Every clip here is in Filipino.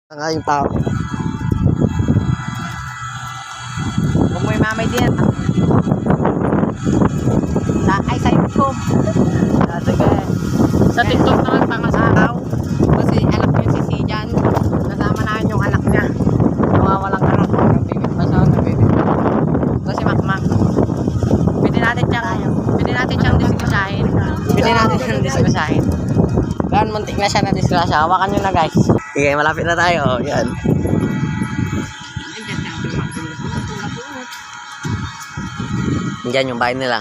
Ang ayong tao. Kung may mamay din. Ay, sa YouTube. Sige. Sa TikTok naman, pangasaw. Kasi anak niya si Sijan. Kasama namin yung anak niya. Nawawalang anak. Ito si Makmak. Pwede natin siyang diskusahin. Ganun, muntik na siya na disgrasya. Hawakan nyo na, guys. Sige, malapit na tayo. Yan. Diyan yung bahay nila.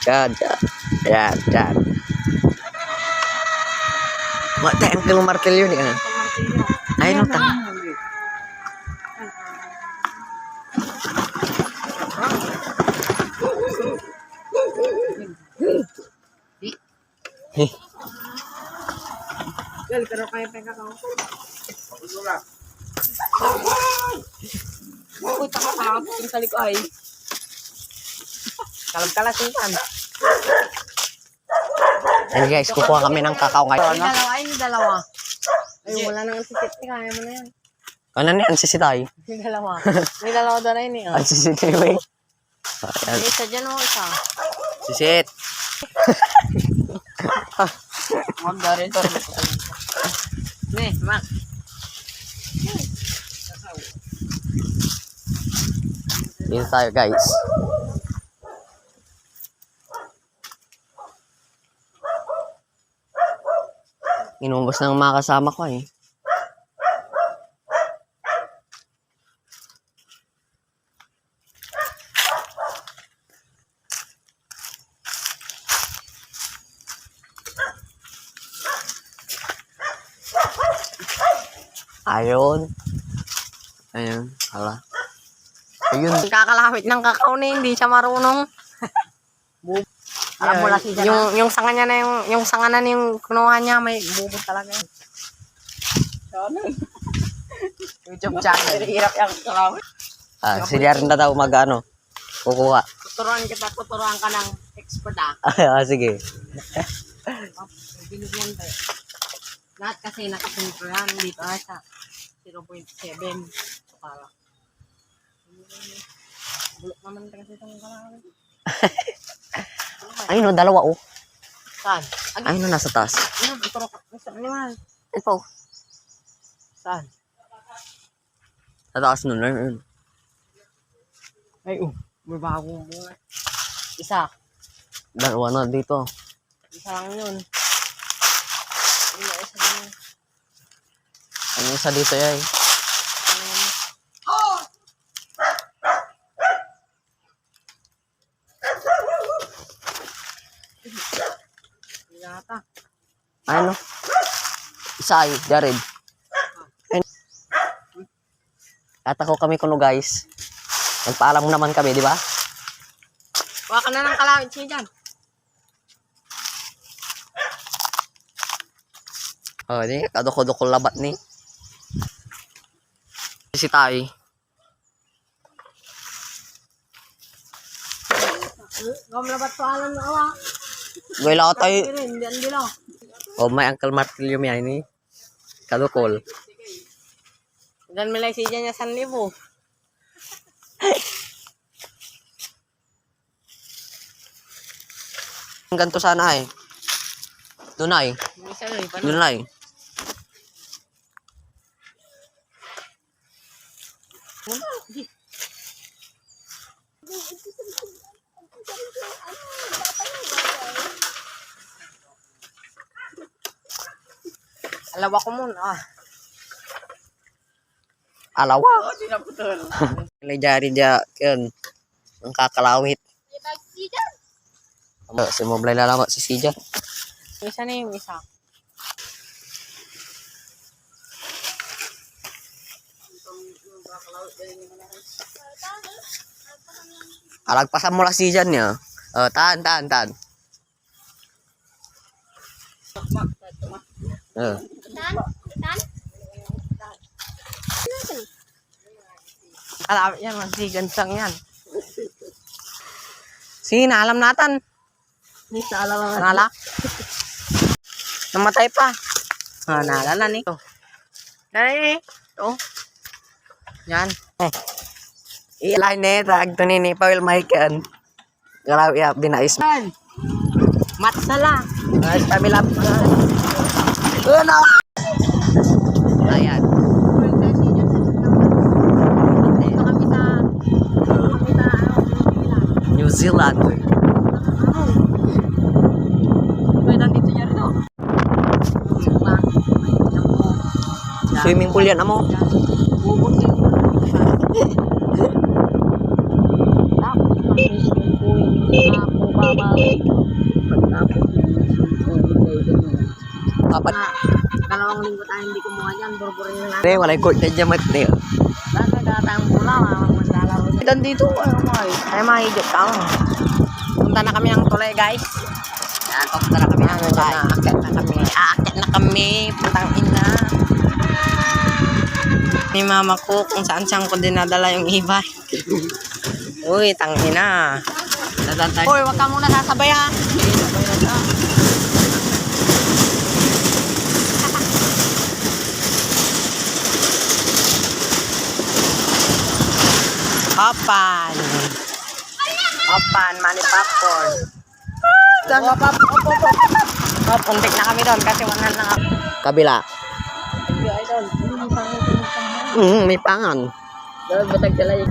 Diyan. Diyan. Matay ang kilong martil yun. Ayun o, tanga. Gal, pero kaya peka ka. Uy, takot yung salik ay. Kalag-kalas yung pan. Ayun guys, kukuha kami ng kakao ngayon. Yung dalawa. Ay, wala nang antisit. Kaya mo na yan. Ano na yan, sisitay? Yung dalawa. May dalawa doon na yun eh. Ang sisitay, wait. Ayan. May isa dyan o isa. Sisit. Huwag na rin. Ne, Mak. Dito tayo guys. Inubos ng mga kasama ko eh. Ayun. Ayun. Hala. Ayun. Kakalawit ng kakao na hindi siya marunong. Alam mo na si yung sanga niya na yung sanga na yung kunuha niya may bubog talaga. YouTube channel. Hirap yung kakao. Si Darren na daw mag-ano. Kukuha. Tuturuan ka ng expert ah. Sige. Binigyan tayo. Lahat kasi nakasunod yan dito sa 0.7. So, para. Bulok naman kasi itong kalawin. Ayun o, dalawa o. Saan? Ayun o, nasa taas. Ano? Tuturo ka. Saan naman? Ito. Saan? Sa taas nun. Ayun. Ay, may bagong buhay. Isa. Dalawa na dito. Isa lang yun. Isa lang yun. Ano isa dito yay? Yata. Ano? Isa ay, Jared. At ako kami kuno guys. Nagpaalam naman kami, di ba? Huwag ka na ng kalawin siya dyan. Oh, di kadoko-doko labat ni. Si Tay. Gumlabat pa alam na awa. Wala tayo. Hindi lang. Oh, may Uncle Martilio yan ni. Kadokol. Dan milay siya niya 1,000. Ang ganito sana eh. Doon ay. Doon ay. Alawa ko muna. Alawa. Oh, sinaputol. May Jared ya. Yun. Ang kakalawit. Si Moblay lalamat si Sija. Isa na yung isa. Alagpasan mo lang si Jan niya. Tahan. Alam yan, masigan sang yan. Sige, alam natin. Nala. Namatay pa. Naalala ni. Ay, oh. Yan. Iyalah ni tag to ni Paul Maikan. Kalau ya binais. Yan. Matsala. Guys, kami lang. Ano? Ayan. Dito kami sa New Zealand. Pwede dito niya rin, oh. Swimming pool yan amo. Kapat. Dalawang linggo tayo hindi kumuha dyan. Burburin na lang. Ni walay court na jamat ni. Bakit datang pula, maglalaro. Dan dito, ay mahigit ka. Punta na kami ng tulay, guys. Yan, papunta na kami ng tulay. Aakyat na kami. Aakyat na kami. Putang ina. Ni mama ko kung saan ko dinadala yung iba. Uy, tangina. Uy, wag ka muna sasabay, ha. Opan. Opan, money popcorn. Oh, puntik na kami doon kasi 100 na kami. Kabila. May pangan. Doon, batag talay.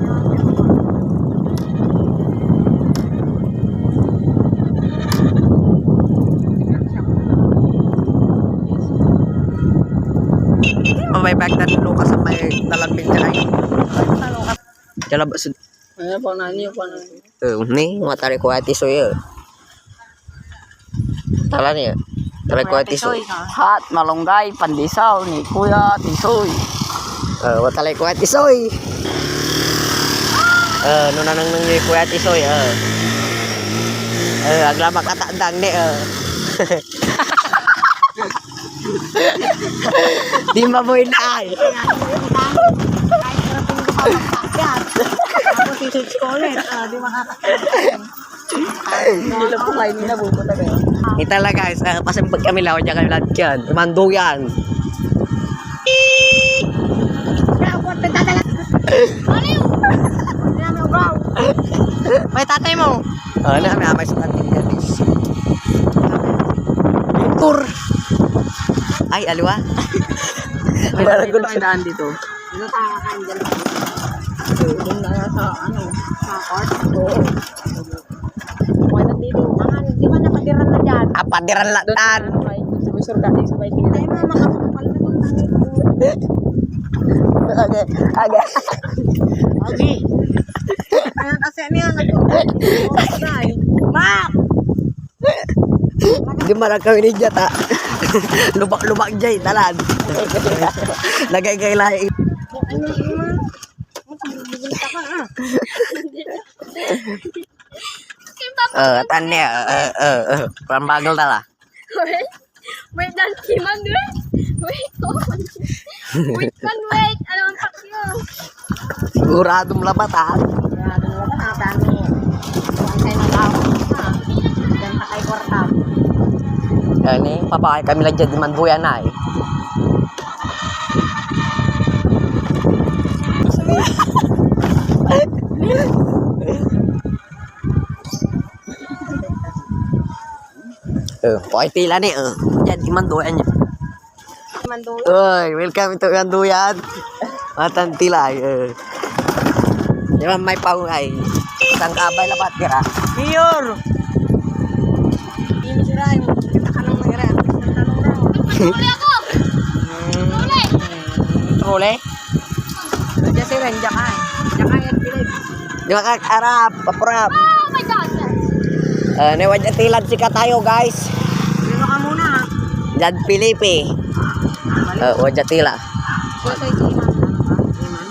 May bag na lukas sa may dalambing ka ay. Jalabas. Ano po na niyo? Ni, matari ko ati soy. Tala niya. Tala ko ati soy. Hat, malunggay, pandisaw ni Kuya Tisoy. Watali ko ati soy. Nuna nang ni ko ati soy. Aglama katandang ni. Di maboy na ay. Tapos i-search ko ulit. Di makakakita. Nila po kayo nila bubuta kayo. Ita lang guys, pasimpag kami lawan niya kami lahat yan. Umando yan. May tatay mo. Ano kami amay sa ating galis. Tur. Ay, aliwa. Dito may daan dito. Dito tayo kakain dyan. Doon na sa ano, sa court. Oo. Okay na dito. Di ba napadiran na dyan? Apadiran latan. Sabay surga. Sabay tingin. Ay mama, makapapal na itong tangit ko. Okay. Okay. Ayan kasi niya. Mak! Di malang kami ni Jata. Lubak-lubak jay, talan. Lagay kay lahi. Ano ima? Bibinta ka Tanya, pambagal tala. Wait, that's Kiman, wait. Wait, wait, man, wait. Ano ang pakyo? Siguradong labatan. Sigurado na ba na dami? Ang kayo ng tao. Diyan pa kay kwarta. Ini papakay kami lang dyan di manbuyan na eh. Pokoknya tila nih, jadi manduyan niya. Mandulo. Welcome to manduyan. Matan tila, Di ba may paungay? Isang kabay labat kira. Mayor! Hindi mo sirain. Kita ka nang nangyari. Tanong raw. Huli ako! Huli! Trole? Diyan si Ren, diyan ka. Diyan ka yan, Pilip. Di ba kak Arab, paprap. Oh my God! Wajah tilad sika tayo guys. Sino ka muna, ha? Jad Pilipi. Wajah tila. Sino kay Iman? Iman?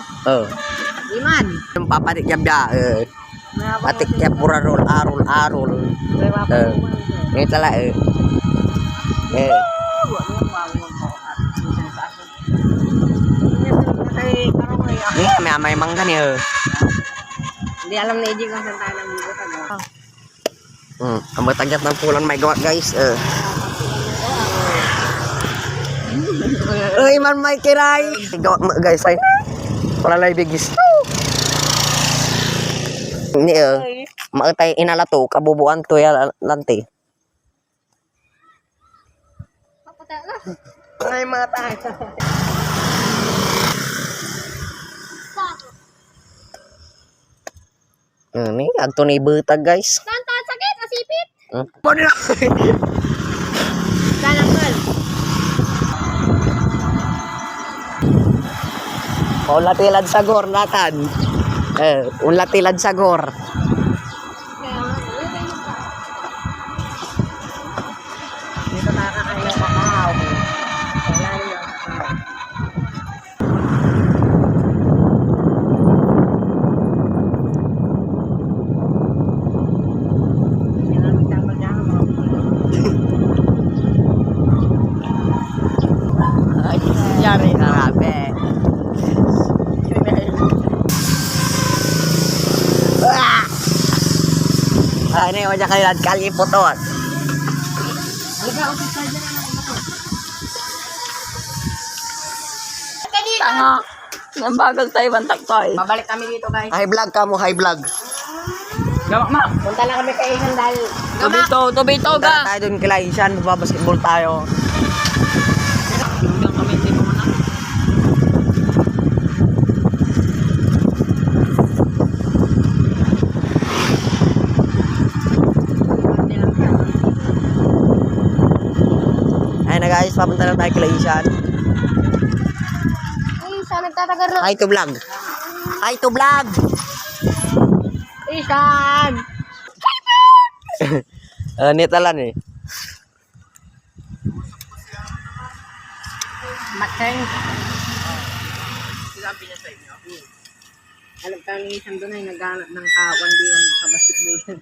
Iman? Yung papatik niya biya. Patik niya pura roll, arul. May mapa mo. Ini tala Ini may mangga nih. Hindi alam na Iji kung saan tayo nang bibutag. Ang matagyat ng pulan may gawa guys. Uy, man may kiray. Guys, ay. Wala lang bigis. Ini mautay inalato kabubuan to ya nanti. Paputa na. Ay, mga tayo. Ini adto ni beutag guys. Santa, sakit, masipit. Pwede na. Galanggal. Ulatilad sa gor natan. Ulatilad sa gor. Kaya nga, Dito nakakain ng kakao. Wala niyo. Hindi na magtambal niya ako. Ay, yari grabe. Ini wajah kalian kali putot. Tanga. Ang bagal tayo bantak tayo. babalik kami dito, guys. High vlog ka mo, high vlog. Gamak ma. Punta lang kami kay Ihan dahil Tubito Punta ga. na tayo dun kila Ishan, magbabasketball tayo. Hanggang kami hindi mo na. Ayun na guys, papunta na tayo kila Ishan. ay, siya nagtatagar na. Hi to vlog. Hi to vlog. Isan! Nitalan eh. Mateng. Sinabi niya sa inyo. Alam tayo ni Isan doon ay naghanap ng 1v1 sa basketball.